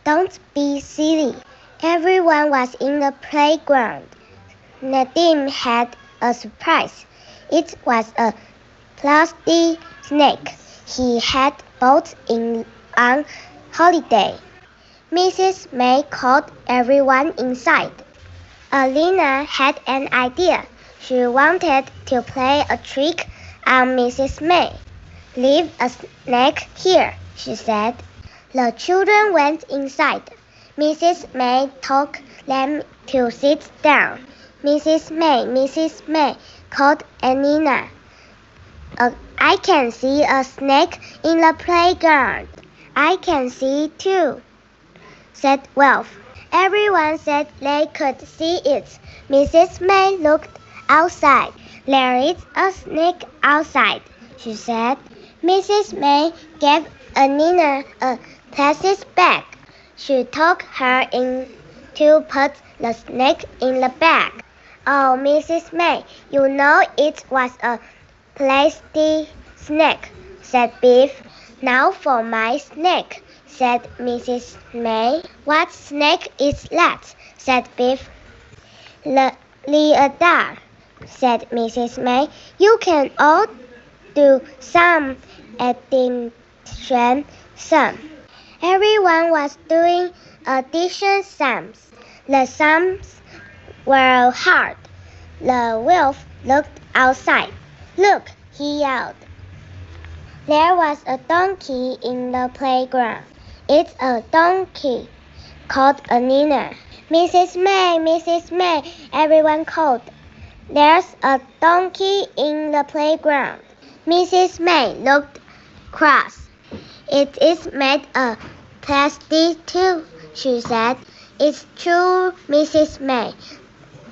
Don't be silly. Everyone was in the playground. Nadim had a surprise. It was a plastic snake he had bought on holiday. Mrs. May called everyone inside. Alina had an idea. She wanted to play a trick on Mrs. May. "Leave a snake here," she said. The children went inside. Mrs. May told them to sit down. "Mrs. May," called Enid. "I can see a snake in the playground." "I can see too," said Wolf. Everyone said they could see it. Mrs. May looked outside. "There is a snake outside," she said. Mrs. May gave Enid a plastic bag. She took her in to put the snake in the bag. "Oh, Mrs. May, you know it was a plastic snake," said Biff. "Now for my snake," said Mrs. May. "What snake is that?" said Biff. "Leotard," said Mrs. May. "You can all do some addition sum." Everyone was doing addition sums. The sums were hard. The wolf looked outside. "Look," he yelled. There was a donkey in the playground. "It's a donkey," called Enid. "Mrs. May," everyone called. "There's a donkey in the playground." Mrs. May looked cross. "It is made of plastic too," she said. "It's true, Mrs. May,"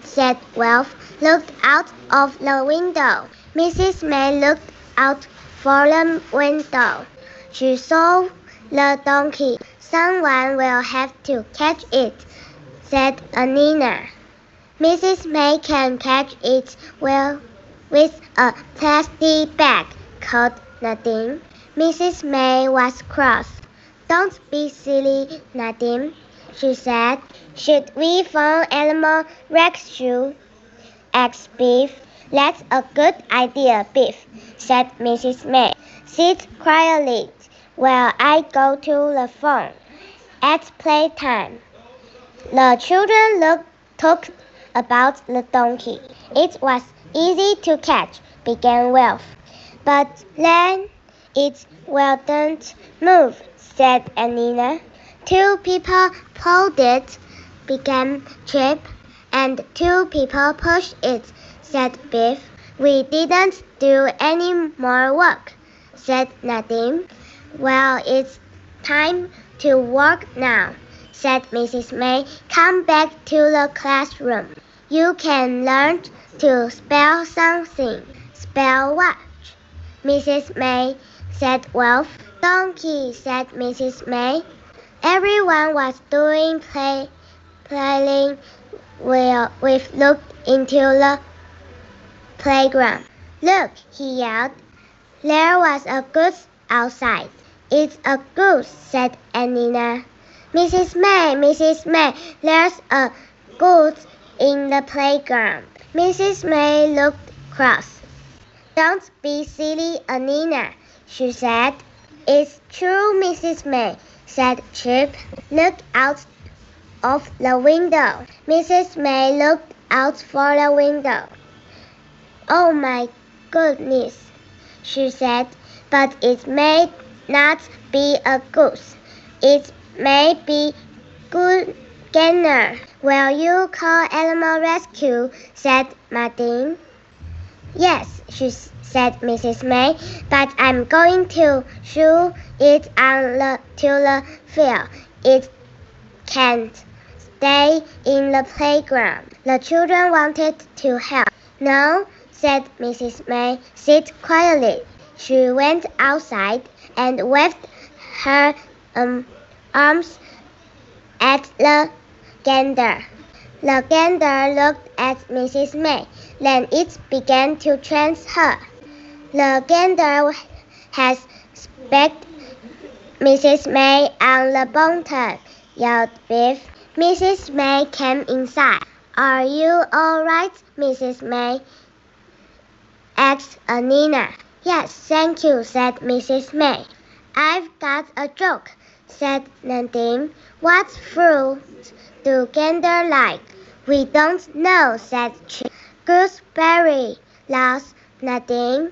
said Wolf. Looked out of the window. Mrs. May looked out for the window. She saw the donkey. "Someone will have to catch it," said Enid. "Mrs. May can catch it with a plastic bag," called Nadim. Mrs. May was cross. "Don't be silly, Nadim," she said. "Should we phone animal rescue?" asked Biff. "That's a good idea, Biff," said Mrs. May. "Sit quietly while I go to the phone." At playtime, the children talked about the donkey. "It was easy to catch," began Wolf. "But then it wouldn't move," said Enid. "Two people pulled it," began Chip. "And two people pushed it," said Biff. "We didn't do any more work," said Nadim. "Well, it's time to work now," said Mrs. May. "Come back to the classroom. You can learn to spell something." "Spell what?" Mrs. May said. "Wolf." "Donkey," said Mrs. May. Everyone was doing playing. We've looked into the playground. "Look," he yelled. There was a goose outside. "It's a goose," said Enid. Mrs. May, there's a goose in the playground." Mrs. May looked cross. "Don't be silly, Enid," she said. "It's true, Mrs. May," said Chip. "Look out of the window." Mrs. May looked out for the window. "Oh my goodness," she said, "but it may not be a goose. It may be Gainer." "Will you call animal rescue?" said Nadim. "Yes," said Mrs. May, "but I'm going to shoo it to the field. It can't stay in the playground." The children wanted to help. "No," said Mrs. May. "Sit quietly." She went outside and waved her arms at the gander. The gander looked at Mrs. May. Then it began to chase her. The gander had specked Mrs. May on the bottom. yelled Biff. Mrs. May came inside. Are you all right, Mrs. May? Asked Nina. Yes, thank you, said Mrs. May. I've got a joke, said Nadine. What fruit do gander like? We don't know, said Chip. Gooseberry, laughed Nadine.